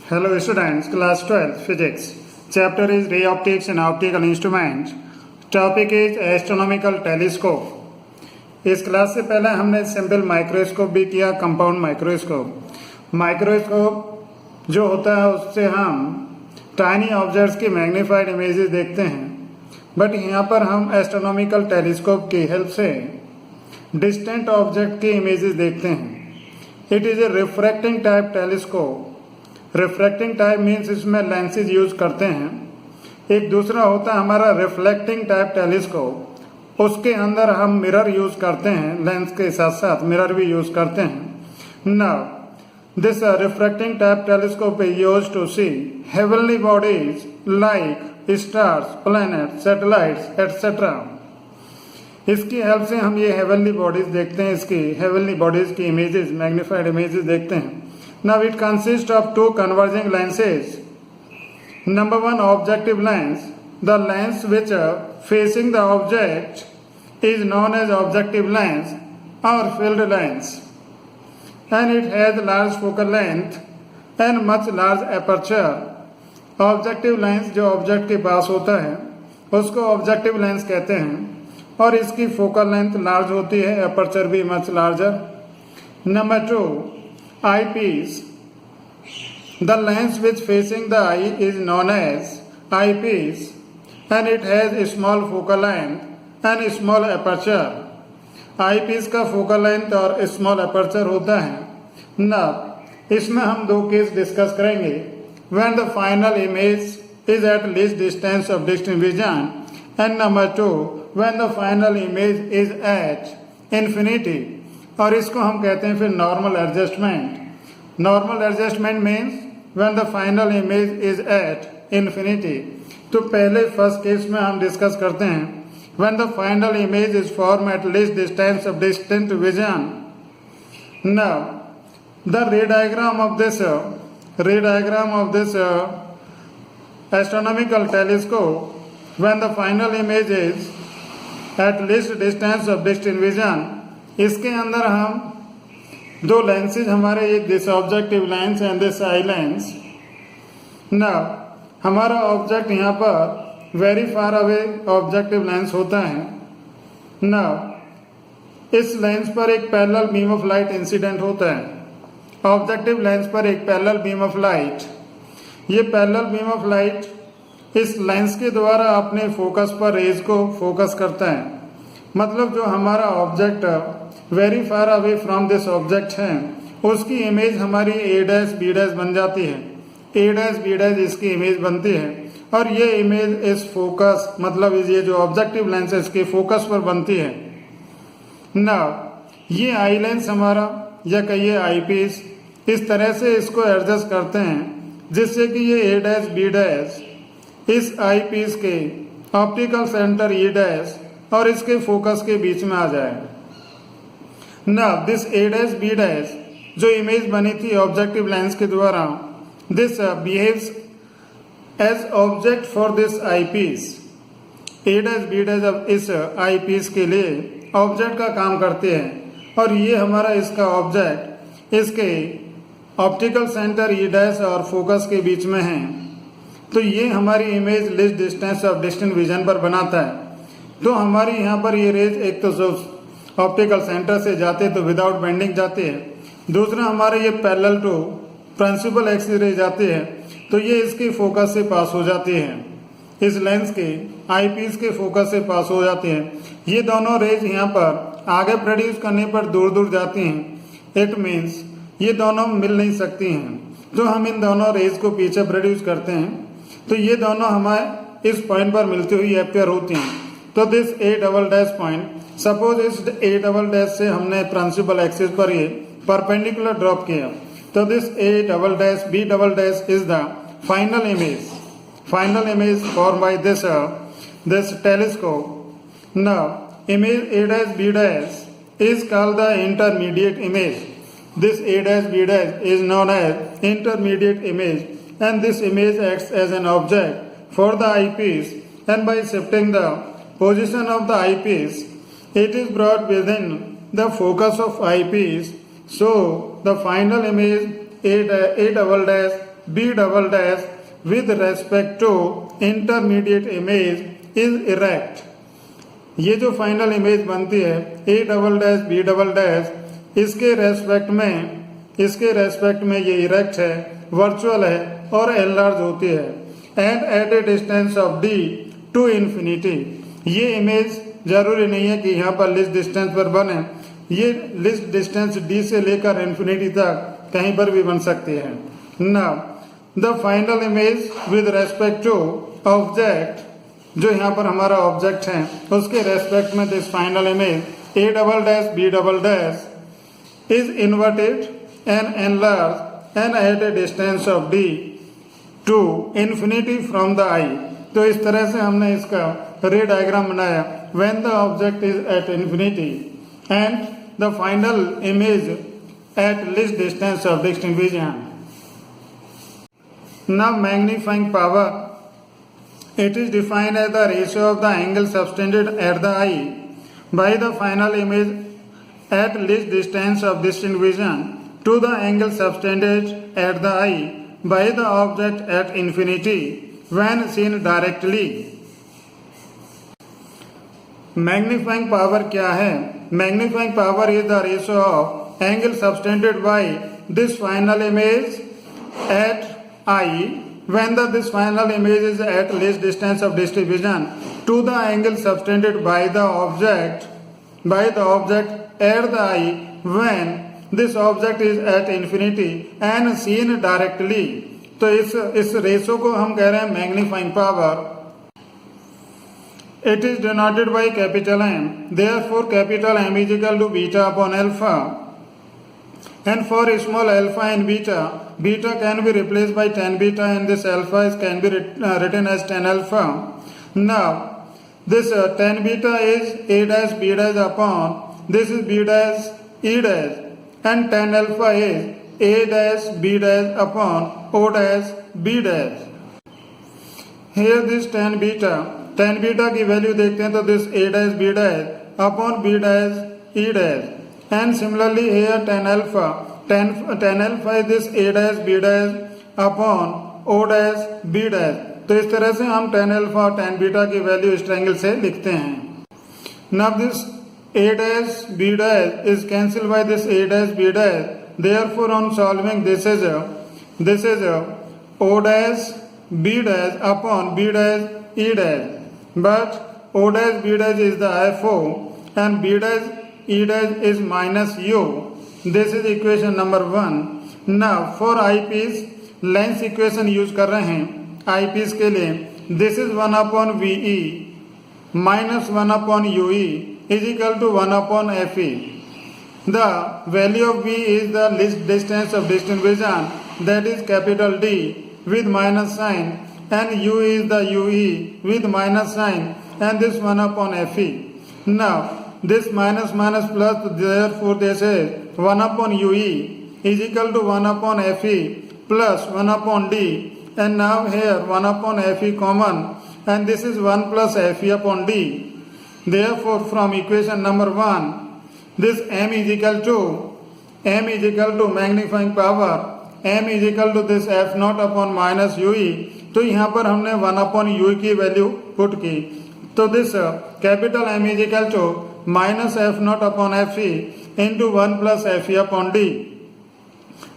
Hello students, class 12 physics. Chapter is ray optics and optical instruments. Topic is astronomical telescope. इस class से पहले हमने simple microscope भी किया, कंपाउंड माइक्रोस्कोप। माइक्रोस्कोप जो होता है उससे हम टाइनी ऑब्जेक्ट्स की मैग्नीफाइड इमेजेस देखते हैं, बट यहाँ पर हम एस्ट्रोनॉमिकल टेलीस्कोप की हेल्प से डिस्टेंट ऑब्जेक्ट की इमेजेस देखते हैं। It is a refracting type telescope. Refracting type means इसमें लेंसेज यूज करते हैं। एक दूसरा होता है हमारा रिफ्लेक्टिंग टाइप टेलीस्कोप, उसके अंदर हम मिरर यूज करते हैं, लेंस के साथ साथ मिरर भी यूज करते हैं। Now this refracting type telescope is used to see heavenly bodies like stars, planet, satellites etcetera. इसकी हेल्प से हम ये हेवनली बॉडीज देखते हैं, इसकी हेवनली बॉडीज की इमेजेस, मैग्नीफाइड इमेजेस देखते हैं। Now it consists of two converging lenses. Number one, objective lens. The lens which facing the object is known as objective lens or field lens, and it has large focal length and much large aperture. Objective lens जो object के पास होता है उसको objective lens कहते हैं और इसकी focal length large होती है, अपर्चर भी much larger. Number two, eyepiece. The lens which facing the eye is known as eyepiece and it has a small focal length and a small aperture. Eyepiece का focal length और small aperture होता है। Now, इसमें हम दो case discuss करेंगे। When the final image is at least distance of distant vision and number two, when the final image is at infinity. और इसको हम कहते हैं फिर normal adjustment. Normal adjustment means when the final image is at infinity. तो पहले first case में हम डिस्कस करते हैं when the final image is form eight least distance of distant vision. Now the रे diagram of this astronomical telescope when the final image is eight least distance of distant vision. इसके अंदर हम दो lenses हमारे, एक this objective lens and this eye lens. Now हमारा object यहाँ पर very far away objective lens होता है। नाउ इस लेंस पर एक parallel beam of light incident होता है। ऑब्जेक्टिव लेंस पर एक पैरेलल बीम ऑफ लाइट, ये पैरेलल बीम ऑफ लाइट इस लेंस के द्वारा अपने फोकस पर रेज को फोकस करता है। मतलब जो हमारा object very far away from this object है उसकी इमेज हमारी ए डैश बी डैश बन जाती है। ए डैश बी डैश इसकी इमेज बनती है और ये इमेज इस फोकस, मतलब ये जो ऑब्जेक्टिव लेंस है इसके फोकस पर बनती है। नाउ ये आई लेंस हमारा या कहिए आई पीस, इस तरह से इसको एडजस्ट करते हैं जिससे कि ये ए डैश बी डैश इस आई पीस के ऑप्टिकल सेंटर ई डैश और इसके फोकस के बीच में आ जाए। Now this A dash B dash जो इमेज बनी थी ऑब्जेक्टिव लेंस के द्वारा, this behaves as object for this eye piece. A dash B dash अब इस आई पीस के लिए ऑब्जेक्ट का काम करते हैं और ये हमारा इसका ऑब्जेक्ट इसके ऑप्टिकल सेंटर ई डैश और फोकस के बीच में है। तो ये हमारी image least distance of distant vision पर बनाता है। तो हमारी यहाँ पर ये रेज एक तो जो ऑप्टिकल सेंटर से जाते तो विदाउट बेंडिंग जाते हैं, दूसरा हमारे ये पैरेलल टू प्रिंसिपल एक्सिस रे जाती है तो ये इसके फोकस से पास हो जाती है, इस लेंस के आई पीस के फोकस से पास हो जाती है। ये दोनों रेज यहाँ पर आगे प्रोड्यूस करने पर दूर दूर जाती हैं। इट मीन्स ये दोनों मिल नहीं सकती हैं, तो हम इन दोनों रेज को पीछे प्रोड्यूस करते हैं तो ये दोनों हमारे इस पॉइंट पर मिलती हुई अपीयर होती हैं। तो this A double dash point, suppose इस ए डबल डैश से हमने प्रिंसिपल एक्सिस पर ये परपेंडिकुलर ड्रॉप किया, तो this A double dash B double dash is the final image form by this telescope. Now image A dash B dash is called the intermediate image. This A dash B dash is known as intermediate image and this image acts as an object for the eyepiece, and by shifting the position of the eyepiece it is brought within the focus of eyepiece, so the final image A double dash B double dash with respect to intermediate image is erect. ये जो final image बनती है A double dash B double dash इसके respect में ये erect है, virtual है और एनलार्ज होती है and at a distance of D to infinity. ये इमेज जरूरी नहीं है कि यहाँ पर लिस्ट डिस्टेंस पर बने, ये लिस्ट डिस्टेंस D से लेकर इन्फिनिटी तक कहीं पर भी बन सकती है। Now the final image with respect to object, जो यहाँ पर हमारा ऑब्जेक्ट है उसके रेस्पेक्ट में this final image A double dash B double dash is inverted and enlarge and at a distance of D to infinity from the eye. तो इस तरह से हमने इसका रे डायग्राम बनाया when the object is at infinity and the final image at least distance of distinct vision. Now magnifying power, it is defined as the ratio of the angle subtended at the eye by the final image at least distance of distant vision to the angle subtended at the eye by the object at infinity when seen directly. Magnifying power क्या है? Magnifying power is the ratio of angle subtended by this final image at eye when this final image is at least distance of distant vision to the angle subtended by the object at the eye when this object is at infinity and seen directly. तो इस ratio को हम कह रहे हैं magnifying power. It is denoted by capital M. Therefore capital M is equal to beta upon alpha. And for small alpha and beta, beta can be replaced by tan beta and this alpha can be written as tan alpha. Now, this tan beta is A dash B dash upon, this is B dash E dash, and tan alpha is A dash B dash upon O dash B dash. Here this tan beta की value देखते हैं तो this A dash B dash upon B dash E dash. And similarly here tan alpha is this A dash B dash upon O dash B dash. तो इस तरह से हम tan alpha और tan beta की वैल्यू इस triangle से लिखते हैं। Now this A dash B dash is cancelled by this A dash B dash. Therefore on solving this is O dash B dash upon B dash E dash. But O dash B dash is the FO and B dash E dash is minus U. This is equation number 1. Now for eyepiece lens equation use कर रहे हैं eyepiece के लिए, this is 1 upon VE minus 1 upon UE is equal to 1 upon FE. The value of V is the least distance of distant vision, that is capital D with minus sign, and U is the UE with minus sign, and this 1 upon FE. Now this minus plus, therefore this is 1 upon UE is equal to 1 upon FE plus 1 upon D, and now here 1 upon FE common, and this is 1 plus FE upon D. Therefore from equation number 1 this M is equal to magnifying power, M is equal to this F naught upon minus UE. तो यहाँ पर हमने 1 upon UE की value put की, तो this capital M is equal to minus F naught upon Fe into 1 plus Fe upon D.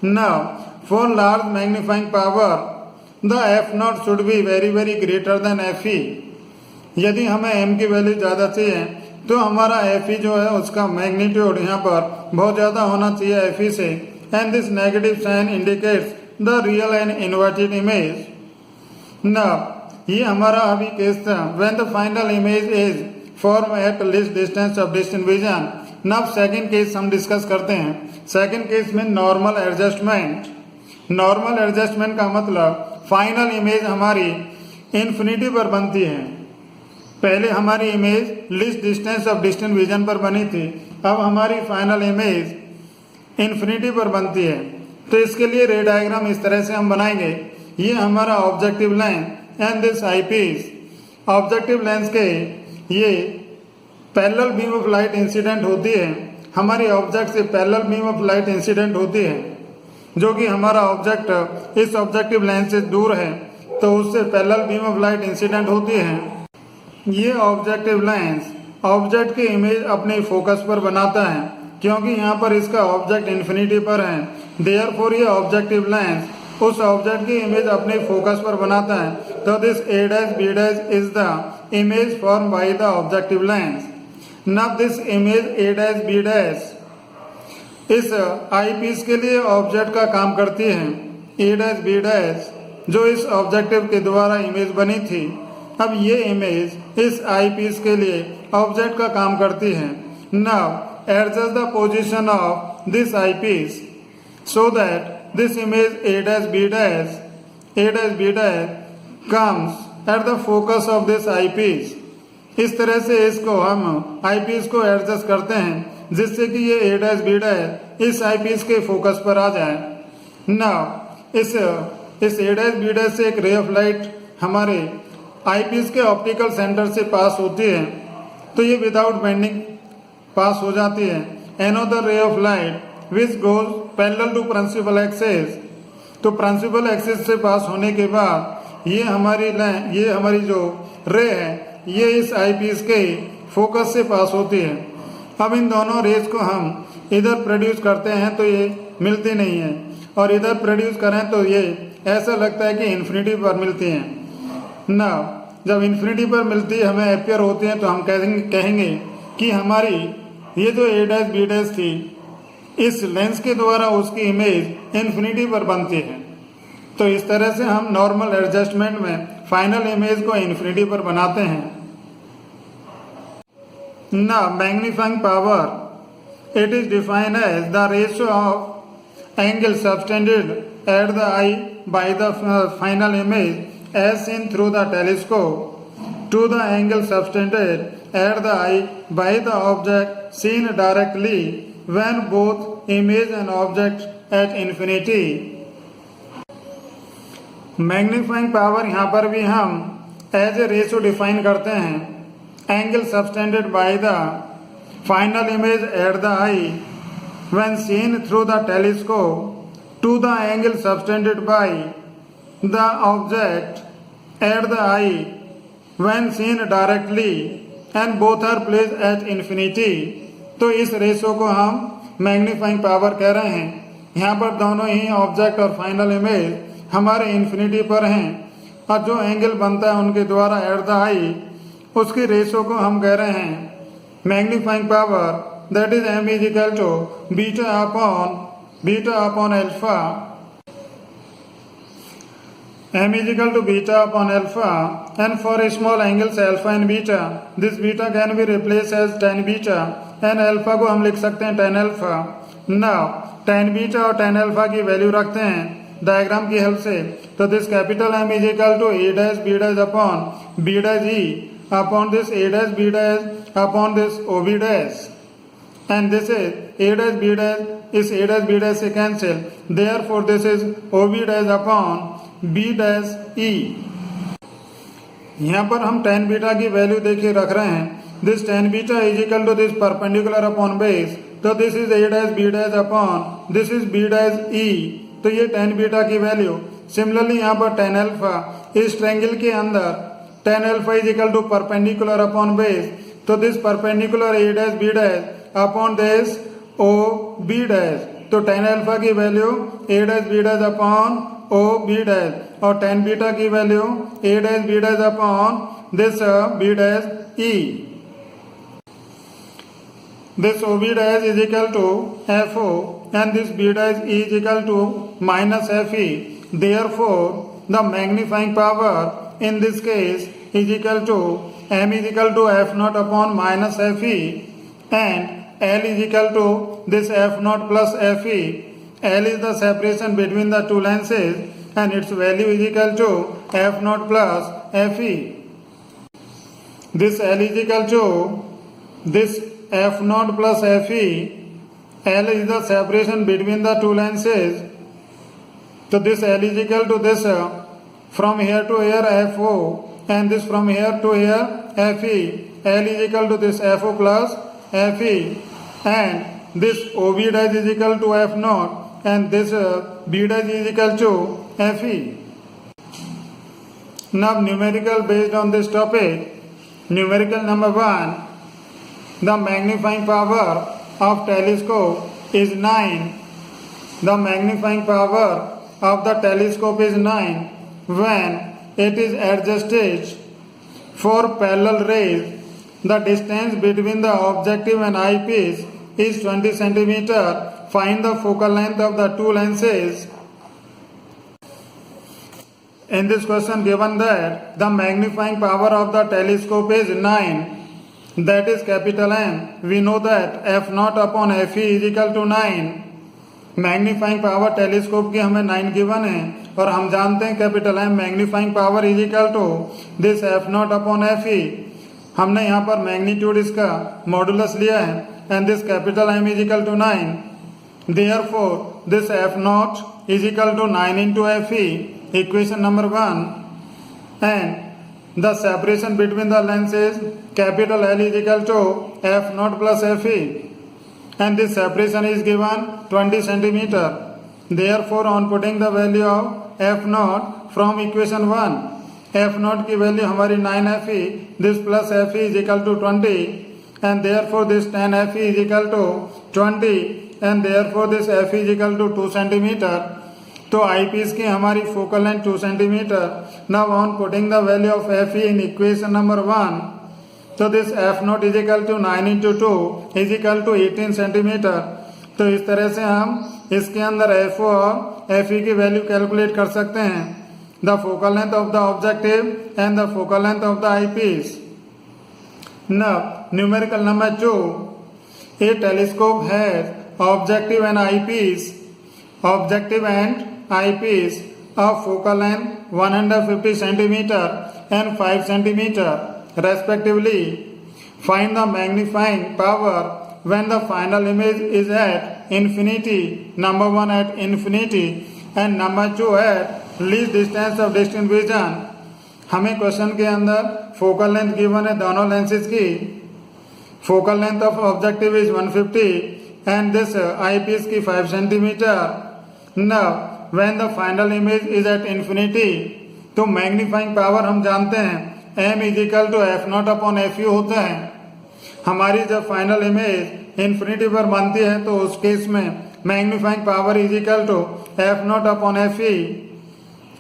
Now for large magnifying power the F naught should be very greater than Fe. यदि हमें M की value ज़्यादा चाहिए तो हमारा Fe जो है उसका मैग्नीट्यूड यहाँ पर बहुत ज़्यादा होना चाहिए Fe से, and this negative sign indicates the real and inverted image. Now ये हमारा अभी केस था when the final image is formed at least distance of distant vision. Now second case हम डिस्कस करते हैं। सेकंड केस में normal adjustment. Normal adjustment का मतलब फाइनल इमेज हमारी इन्फिनिटी पर बनती है। पहले हमारी image least distance of distant vision पर बनी थी, अब हमारी फाइनल इमेज इन्फिनिटी पर बनती है। तो इसके लिए रे डायग्राम इस तरह से हम बनाएंगे। ये हमारा objective lens and this eyepiece. Objective lens के ये parallel beam of light incident होती है, हमारी ऑब्जेक्ट से parallel beam of light incident होती है। जो कि हमारा ऑब्जेक्ट इस ऑब्जेक्टिव लेंस से दूर है तो उससे parallel beam of light incident होती है। ये ऑब्जेक्टिव लेंस ऑब्जेक्ट की इमेज अपने फोकस पर बनाता है क्योंकि यहाँ पर इसका ऑब्जेक्ट इन्फिनिटी पर है। देयरफॉर ये ऑब्जेक्टिव लेंस उस ऑब्जेक्ट की इमेज अपने फोकस पर बनाता है। तो this a dash b dash is the image formed by the objective lens. Now this image a dash b dash इस आई पीस के लिए ऑब्जेक्ट का काम करती है। a dash b dash जो इस ऑब्जेक्टिव के द्वारा इमेज बनी थी, अब ये इमेज इस आई पीस के लिए ऑब्जेक्ट का काम करती है। Now adjust the position of this eye piece so that this image a dash b dash comes at the focus of this eyepiece। इस तरह से इसको हम eyepiece को एडजस्ट करते हैं जिससे कि ये a dash b dash इस eyepiece के फोकस पर आ जाए। नाउ इस a dash b dash से एक रे ऑफ लाइट हमारे eyepiece के ऑप्टिकल सेंटर से पास होती है तो ये विदाउट बेंडिंग पास हो जाती है। Another ray of light which goes parallel to principal axis, तो प्रिंसिपल एक्सिस से पास होने के बाद ये हमारी जो रे है ये इस आई पीस के फोकस से पास होती है। अब इन दोनों रेज को हम इधर प्रोड्यूस करते हैं तो ये मिलती नहीं है और इधर प्रोड्यूस करें तो ये ऐसा लगता है कि इन्फिनिटी पर मिलती हैं। ना जब इन्फिनिटी पर मिलती है हमें अपियर होती हैं तो हम कहेंगे कि हमारी ये जो a डैश b डैश थी इस लेंस के द्वारा उसकी इमेज इन्फिनिटी पर बनती है। तो इस तरह से हम नॉर्मल एडजस्टमेंट में फाइनल इमेज को इन्फिनिटी पर बनाते हैं। ना magnifying power it is defined as the ratio of angle subtended at the eye by the final image as seen through the telescope to the angle subtended at the eye by the object seen directly when both image and object at infinity। Magnifying power यहाँ पर भी हम as a ratio define करते हैं। Angle subtended bye the final image eight the I when seen through the telescope to the angle subtended by the object at the eye when seen directly and both are placed at infinity। तो इस ratio को हम magnifying power कह रहे हैं। यहाँ पर दोनों ही ऑब्जेक्ट और फाइनल इमेज हमारे इन्फिनिटी पर हैं और जो एंगल बनता है उनके द्वारा एट द आई उसकी रेशो को हम कह रहे हैं magnifying power, that is m is equal to beta upon alpha. m is equal to beta upon alpha, and for small angles alpha and beta, this beta can be replaced as tan beta and alpha को हम लिख सकते हैं tan alpha। Now tan beta और tan alpha की value रखते हैं diagram की हेल्प से। तो this capital M is equal to a dash b dash upon b dash e upon this a dash b dash upon this o b dash, and this is a dash b dash is a dash b dash से cancel, therefore this is o b dash upon b dash e। यहाँ पर हम tan beta की value देखिए रख रहे हैं। This tan beta is equal to this perpendicular upon base, तो this is a dash b dash upon this is b dash e, तो ये tan बीटा की वैल्यू। सिमिलरली यहाँ पर tan अल्फा इस ट्रायंगल के अंदर tan alpha is equal to perpendicular upon base, तो this perpendicular a dash b dash upon this o b dash, तो tan अल्फा की value a dash b dash upon o b dash और tan beta की value a dash b dash upon this b dash e। This o b dash is equal to fo and this b dash e is equal to minus fe, therefore the magnifying power in this case is equal to m is equal to f naught upon minus fe and l is equal to this f naught plus fe। L is the separation between the two lenses and its value is equal to f naught plus fe। This L is equal to this f naught plus fe, L is the separation between the two lenses, so this L is equal to this from here to here fo and this from here to here fe, L is equal to this fo plus fe and this OB dash is equal to f naught and this B dash is equal to Fe. Now numerical based on this topic. Numerical number 1. The magnifying power of telescope is 9. The magnifying power of the telescope is 9 when it is adjusted for parallel rays. The distance between the objective and eyepiece is 20 centimeter. Find the focal length of the two lenses. In this question given that the magnifying power of the telescope is 9, that is capital M. We know that F0 upon Fe is equal to 9. Magnifying power telescope की हमें 9 given है और हम जानते हैं capital M magnifying power is equal to this F0 upon Fe. हमने यहाँ पर मैग्नीट्यूड इसका मॉडुलस लिया है and this capital M is equal to 9. Therefore this F0 is equal to 9 into Fe. Equation number 1. And the separation between the lenses capital L is equal to F0 plus Fe, and this separation is given 20 centimeter. Therefore on putting the value of F0 from equation 1, F0 की value हमारी 9 Fe, this plus Fe is equal to 20, and therefore this 10 Fe is equal to 20, and therefore this Fe is equal to 2 centimeter. तो आई piece की हमारी focal length 2 centimetre. Now on putting the value of Fe in equation number 1, तो this F0 is equal to 9 into 2 is equal to 18 centimetre. तो इस तरह से हम इसके अंदर FO और Fe की वैल्यू कैलकुलेट कर सकते हैं. The focal length of the objective and the focal length of the eye piece. Now numerical number 2. A telescope has objective and eye piece. Objective and eyepiece of focal length 150 centimeter and 5 centimeter respectively. Find the magnifying power when the final image is at infinity. Number 1 at infinity and number 2 at least distance of distant vision. हमें question के अंदर focal length given है दोनों lenses की. Focal length of objective is 150 and this eyepiece की 5 centimeter. Now when the final image is at infinity, तो magnifying power हम जानते हैं m is equal to F0 upon Fe होता है. हमारी जब फाइनल इमेज इन्फिनिटी पर बनती है तो उस केस में magnifying power is equal to F0 upon Fe,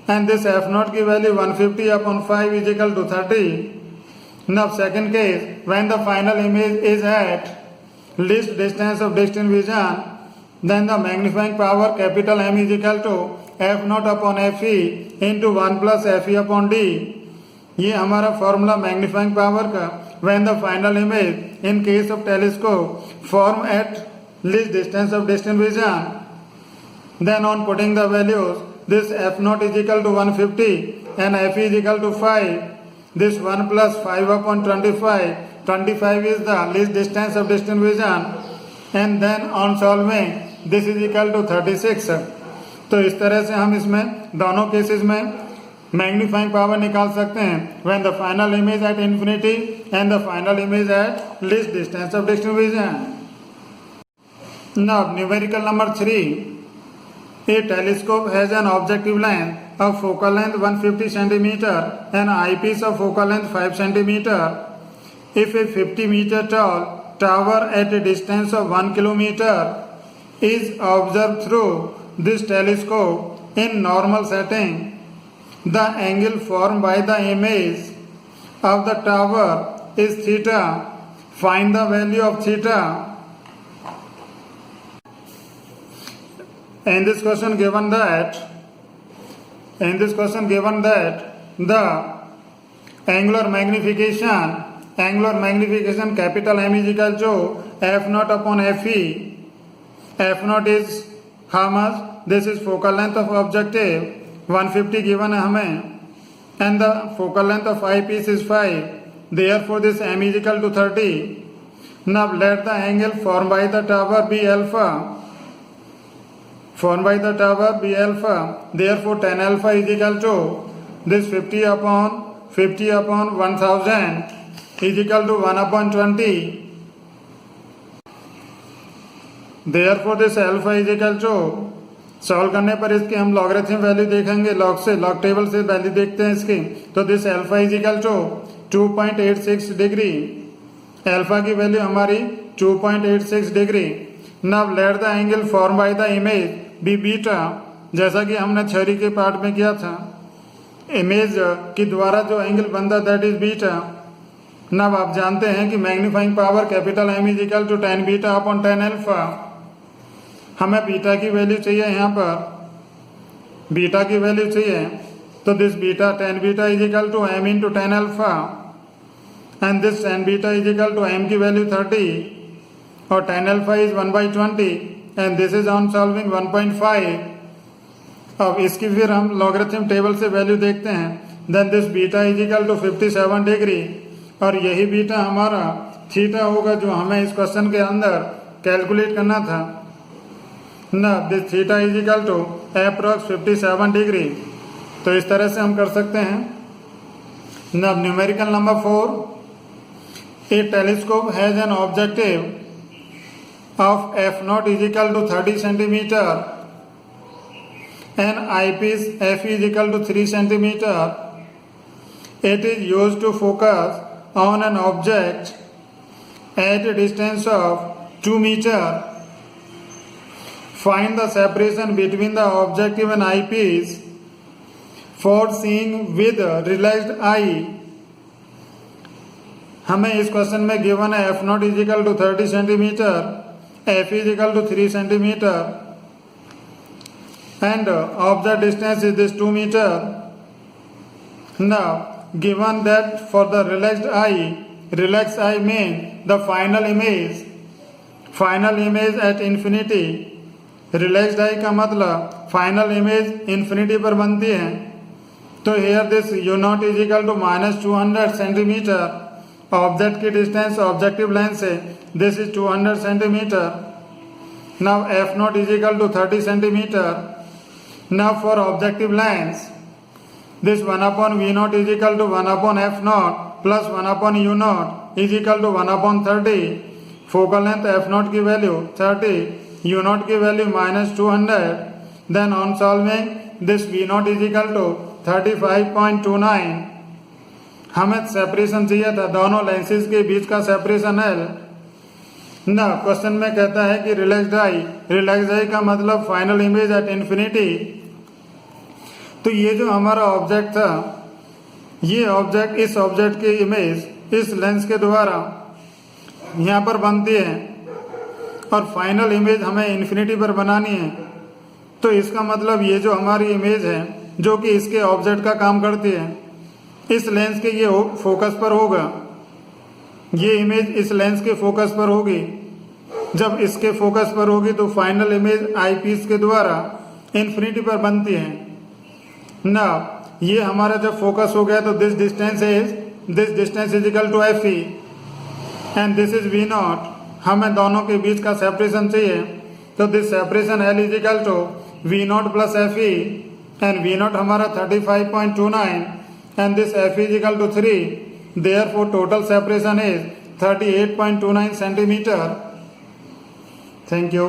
and this F0 की value 150 upon 5 is equal to 30. Now second case when the final image is at least distance of distant vision, then the magnifying power capital M is equal to F0 upon Fe into 1 plus Fe upon D. ये हमारा formula magnifying power का when the final image in case of telescope form at least distance of distant vision. Then on putting the values, this F0 is equal to 150 and Fe is equal to 5. This 1 plus 5 upon 25 is the least distance of distant vision, and then on solving this is equal to 36. तो इस तरह से हम इसमें दोनों cases में magnifying power निकाल सकते हैं when the final image at infinity and the final image at least distance of distant vision. Now numerical number 3. A telescope has an objective length of focal length 150 centimeter and eyepiece of focal length 5 centimeter. If a 50 meter tall tower at a distance of 1 kilometer is observed through this telescope in normal setting, the angle formed by the image of the tower is theta. Find the value of theta. In this question given that the angular magnification capital M is equal to F0 upon Fe. F0 is how much? This is focal length of objective 150 given है हमें, and the focal length of eyepiece is 5. Therefore this M is equal to 30. Now let the angle formed by the tower be alpha. Therefore tan alpha is equal to this 50 upon 1000 is equal to 1 upon 20. Therefore this alpha is equal to solve करने पर इसकी हम logarithm value देखेंगे, log table से value देखते हैं इसकी। तो this alpha is equal to 2.86 degree, alpha की वैल्यू हमारी 2.86 degree. Now let the angle form by the image be beta, जैसा कि हमने थ्योरी के पार्ट में किया था, इमेज के द्वारा जो एंगल बनता दैट इज बीटा। नाउ आप जानते हैं कि magnifying power capital M is equal to tan beta upon tan alpha. हमें बीटा की वैल्यू चाहिए, यहाँ पर बीटा की वैल्यू चाहिए, तो this beta tan beta is equal to m into tan alpha and this tan beta is equal to m की value 30 और tan alpha is 1/20 and this is on solving 1.5। अब इसकी फिर हम लॉगरिथम टेबल से value देखते हैं, then this beta is equal to 57 degree और यही बीटा हमारा थीटा होगा जो हमें इस क्वेश्चन के अंदर कैलकुलेट करना था ना। This theta is equal to approx 57 degree. तो इस तरह से हम कर सकते हैं ना। Numerical number 4, a telescope has an objective of f0 is equal to 30 centimetre and eyepiece f is equal to 3 centimeter. It is used to focus on an object at a distance of 2 meter. Find the separation between the objective and eyepiece for seeing with relaxed eye. हमें इस question में given है f0 is equal to 30 centimetre, f is equal to 3 centimetre and object distance is this 2 meter. Now given that for the relaxed eye mean the final image at infinity, relaxed eye का मतलब final image infinity पर बनती है। तो here this u0 is equal to minus 200 centimetre, object की distance objective lens से this is 200 centimetre. Now f0 is equal to 30 centimetre. Now for objective lens, this 1 upon v0 is equal to 1 upon f0 plus 1 upon u0 is equal to 1 upon 30. Focal length f0 की value 30, u0 की value minus 200. Then on solving this v0 is equal to 35.29. हमें separation चाहिए था दोनों lenses के बीच का separation है ना। क्वेश्चन में कहता है कि रिलैक्स्ड आई का मतलब फाइनल इमेज एट इंफिनिटी। तो ये जो हमारा ऑब्जेक्ट था, ये ऑब्जेक्ट इस ऑब्जेक्ट की इमेज इस लेंस के द्वारा यहाँ पर बनती है और फाइनल इमेज हमें इंफिनिटी पर बनानी है। तो इसका मतलब ये जो हमारी इमेज है जो कि इसके ऑब्जेक्ट का काम करती है, इस लेंस के ये फोकस पर होगा, ये इमेज इस लेंस के फोकस पर होगी। जब इसके फोकस पर होगी तो फाइनल इमेज आई पीस के द्वारा इंफिनिटी पर बनती है ना। ये हमारा जब फोकस हो गया तो this distance is equal to F E and this is V naught. हमें दोनों के बीच का सेपरेशन चाहिए, तो this separation L is equal to V naught plus F E and V naught हमारा 35.29 and this F is equal to 3। Therefore, total separation is 38.29 centimeter. Thank you.